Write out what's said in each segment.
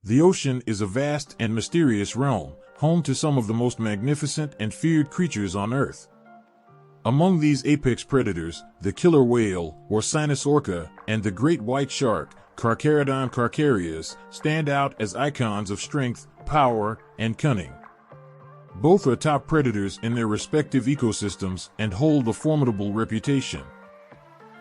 The ocean is a vast and mysterious realm, home to some of the most magnificent and feared creatures on Earth. Among these apex predators, the killer whale, or Orcinus orca, and the great white shark, Carcharodon carcharias, stand out as icons of strength, power, and cunning. Both are top predators in their respective ecosystems and hold a formidable reputation.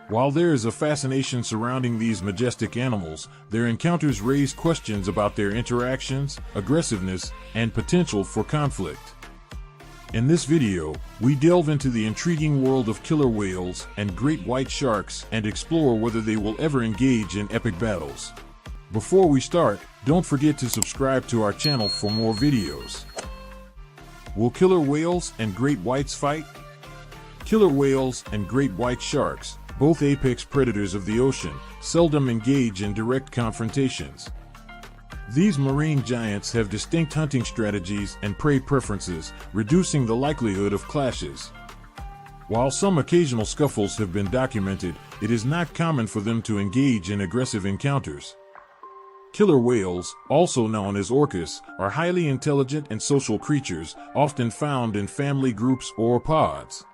While there is a fascination surrounding these majestic animals, their encounters raise questions about their interactions, aggressiveness, and potential for conflict. In this video, we delve into the intriguing world of killer whales and great white sharks and explore whether they will ever engage in epic battles. Before we start, don't forget to subscribe to our channel for more videos. Will killer whales and great whites fight? Killer whales and great white sharks, both apex predators of the ocean, seldom engage in direct confrontations. These marine giants have distinct hunting strategies and prey preferences, reducing the likelihood of clashes. While some occasional scuffles have been documented, it is not common for them to engage in aggressive encounters. Killer whales, also known as orcas, are highly intelligent and social creatures, often found in family groups or pods.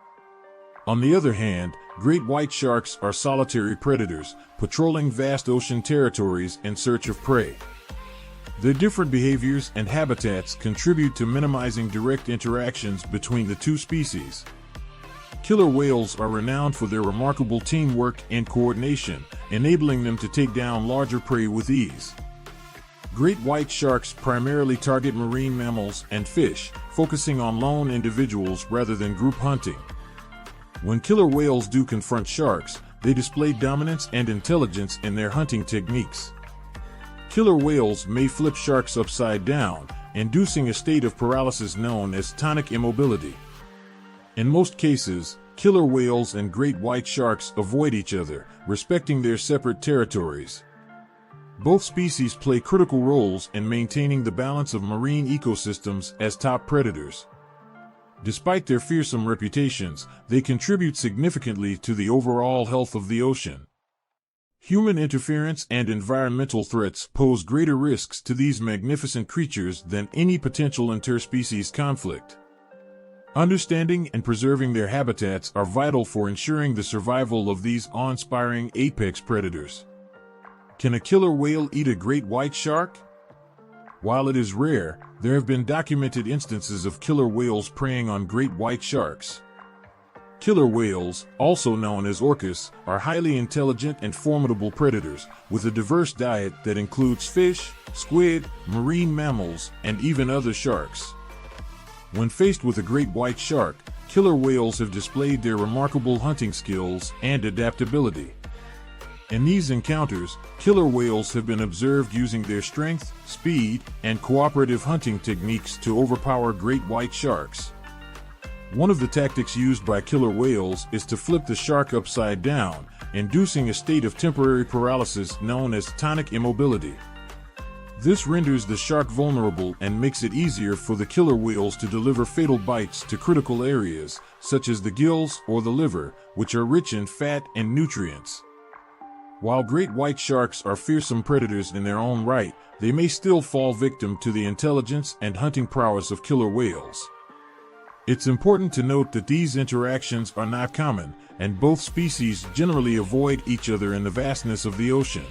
On the other hand, great white sharks are solitary predators, patrolling vast ocean territories in search of prey. Their different behaviors and habitats contribute to minimizing direct interactions between the two species. Killer whales are renowned for their remarkable teamwork and coordination, enabling them to take down larger prey with ease. Great white sharks primarily target marine mammals and fish, focusing on lone individuals rather than group hunting. When killer whales do confront sharks, they display dominance and intelligence in their hunting techniques. Killer whales may flip sharks upside down, inducing a state of paralysis known as tonic immobility. In most cases, killer whales and great white sharks avoid each other, respecting their separate territories. Both species play critical roles in maintaining the balance of marine ecosystems as top predators. Despite their fearsome reputations, they contribute significantly to the overall health of the ocean. Human interference and environmental threats pose greater risks to these magnificent creatures than any potential interspecies conflict. Understanding and preserving their habitats are vital for ensuring the survival of these awe-inspiring apex predators. Can a killer whale eat a great white shark? While it is rare, there have been documented instances of killer whales preying on great white sharks. Killer whales, also known as orcas, are highly intelligent and formidable predators, with a diverse diet that includes fish, squid, marine mammals, and even other sharks. When faced with a great white shark, killer whales have displayed their remarkable hunting skills and adaptability. In these encounters, killer whales have been observed using their strength, speed, and cooperative hunting techniques to overpower great white sharks. One of the tactics used by killer whales is to flip the shark upside down, inducing a state of temporary paralysis known as tonic immobility. This renders the shark vulnerable and makes it easier for the killer whales to deliver fatal bites to critical areas, such as the gills or the liver, which are rich in fat and nutrients. While great white sharks are fearsome predators in their own right, they may still fall victim to the intelligence and hunting prowess of killer whales. It's important to note that these interactions are not common, and both species generally avoid each other in the vastness of the ocean.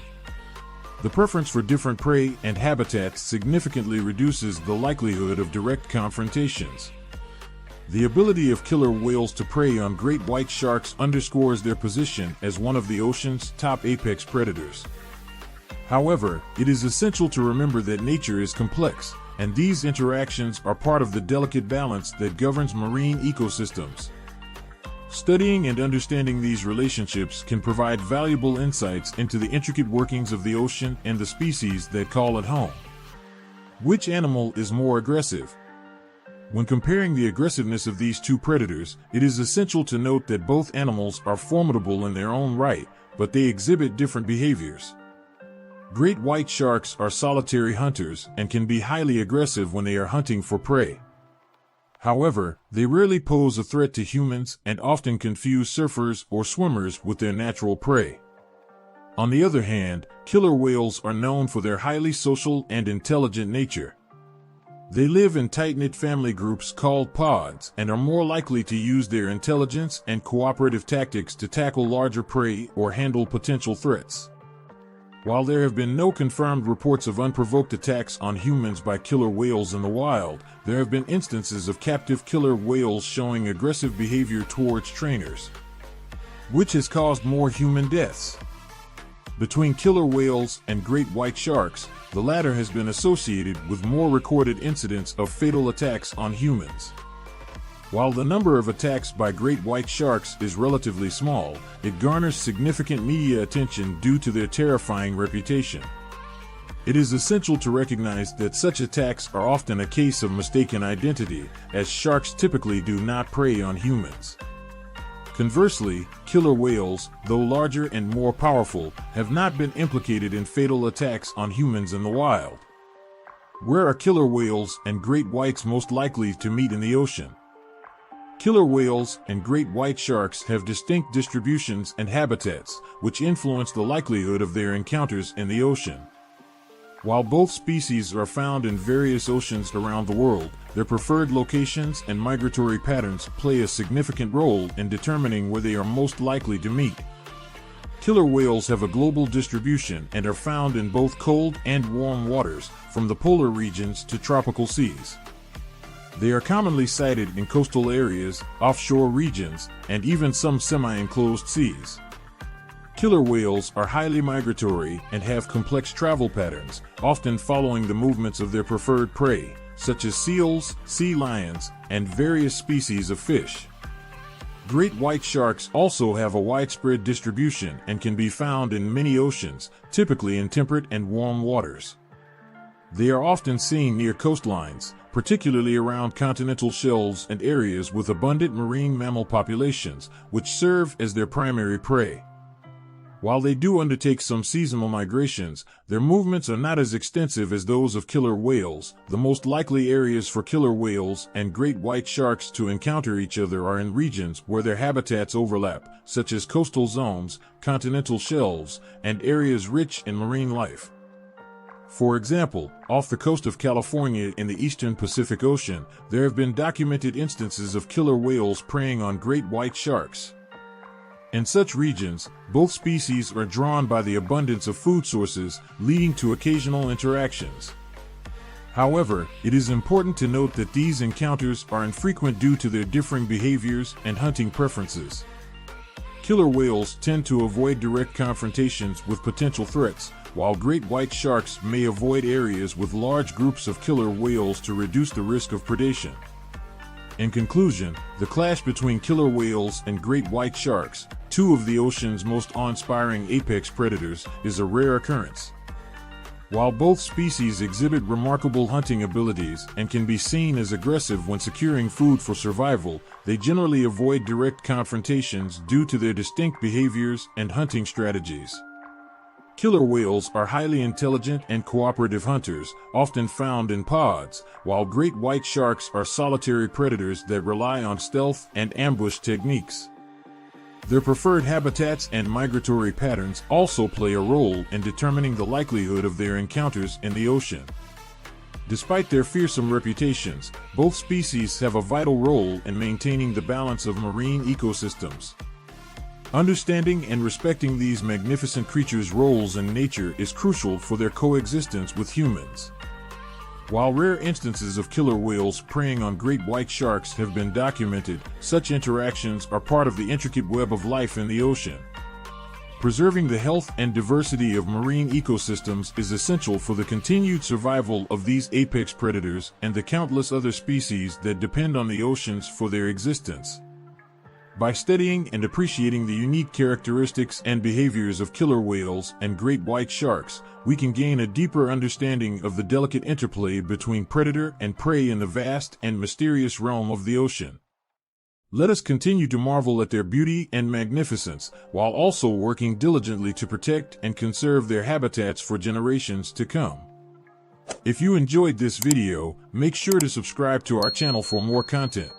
The preference for different prey and habitats significantly reduces the likelihood of direct confrontations. The ability of killer whales to prey on great white sharks underscores their position as one of the ocean's top apex predators. However, it is essential to remember that nature is complex, and these interactions are part of the delicate balance that governs marine ecosystems. Studying and understanding these relationships can provide valuable insights into the intricate workings of the ocean and the species that call it home. Which animal is more aggressive? When comparing the aggressiveness of these two predators, it is essential to note that both animals are formidable in their own right, but they exhibit different behaviors. Great white sharks are solitary hunters and can be highly aggressive when they are hunting for prey. However, they rarely pose a threat to humans and often confuse surfers or swimmers with their natural prey. On the other hand, killer whales are known for their highly social and intelligent nature. They live in tight-knit family groups called pods and are more likely to use their intelligence and cooperative tactics to tackle larger prey or handle potential threats. While there have been no confirmed reports of unprovoked attacks on humans by killer whales in the wild, there have been instances of captive killer whales showing aggressive behavior towards trainers, which has caused more human deaths. Between killer whales and great white sharks, the latter has been associated with more recorded incidents of fatal attacks on humans. While the number of attacks by great white sharks is relatively small, it garners significant media attention due to their terrifying reputation. It is essential to recognize that such attacks are often a case of mistaken identity, as sharks typically do not prey on humans. Conversely, killer whales, though larger and more powerful, have not been implicated in fatal attacks on humans in the wild. Where are killer whales and great whites most likely to meet in the ocean? Killer whales and great white sharks have distinct distributions and habitats, which influence the likelihood of their encounters in the ocean. While both species are found in various oceans around the world, their preferred locations and migratory patterns play a significant role in determining where they are most likely to meet. Killer whales have a global distribution and are found in both cold and warm waters, from the polar regions to tropical seas. They are commonly sighted in coastal areas, offshore regions, and even some semi-enclosed seas. Killer whales are highly migratory and have complex travel patterns, often following the movements of their preferred prey, such as seals, sea lions, and various species of fish. Great white sharks also have a widespread distribution and can be found in many oceans, typically in temperate and warm waters. They are often seen near coastlines, particularly around continental shelves and areas with abundant marine mammal populations, which serve as their primary prey. While they do undertake some seasonal migrations, their movements are not as extensive as those of killer whales. The most likely areas for killer whales and great white sharks to encounter each other are in regions where their habitats overlap, such as coastal zones, continental shelves, and areas rich in marine life. For example, off the coast of California in the eastern Pacific Ocean, there have been documented instances of killer whales preying on great white sharks. In such regions, both species are drawn by the abundance of food sources, leading to occasional interactions. However, it is important to note that these encounters are infrequent due to their differing behaviors and hunting preferences. Killer whales tend to avoid direct confrontations with potential threats, while great white sharks may avoid areas with large groups of killer whales to reduce the risk of predation. In conclusion, the clash between killer whales and great white sharks, two of the ocean's most awe-inspiring apex predators, is a rare occurrence. While both species exhibit remarkable hunting abilities and can be seen as aggressive when securing food for survival, they generally avoid direct confrontations due to their distinct behaviors and hunting strategies. Killer whales are highly intelligent and cooperative hunters, often found in pods, while great white sharks are solitary predators that rely on stealth and ambush techniques. Their preferred habitats and migratory patterns also play a role in determining the likelihood of their encounters in the ocean. Despite their fearsome reputations, both species have a vital role in maintaining the balance of marine ecosystems. Understanding and respecting these magnificent creatures' roles in nature is crucial for their coexistence with humans. While rare instances of killer whales preying on great white sharks have been documented, such interactions are part of the intricate web of life in the ocean. Preserving the health and diversity of marine ecosystems is essential for the continued survival of these apex predators and the countless other species that depend on the oceans for their existence. By studying and appreciating the unique characteristics and behaviors of killer whales and great white sharks, we can gain a deeper understanding of the delicate interplay between predator and prey in the vast and mysterious realm of the ocean. Let us continue to marvel at their beauty and magnificence, while also working diligently to protect and conserve their habitats for generations to come. If you enjoyed this video, make sure to subscribe to our channel for more content.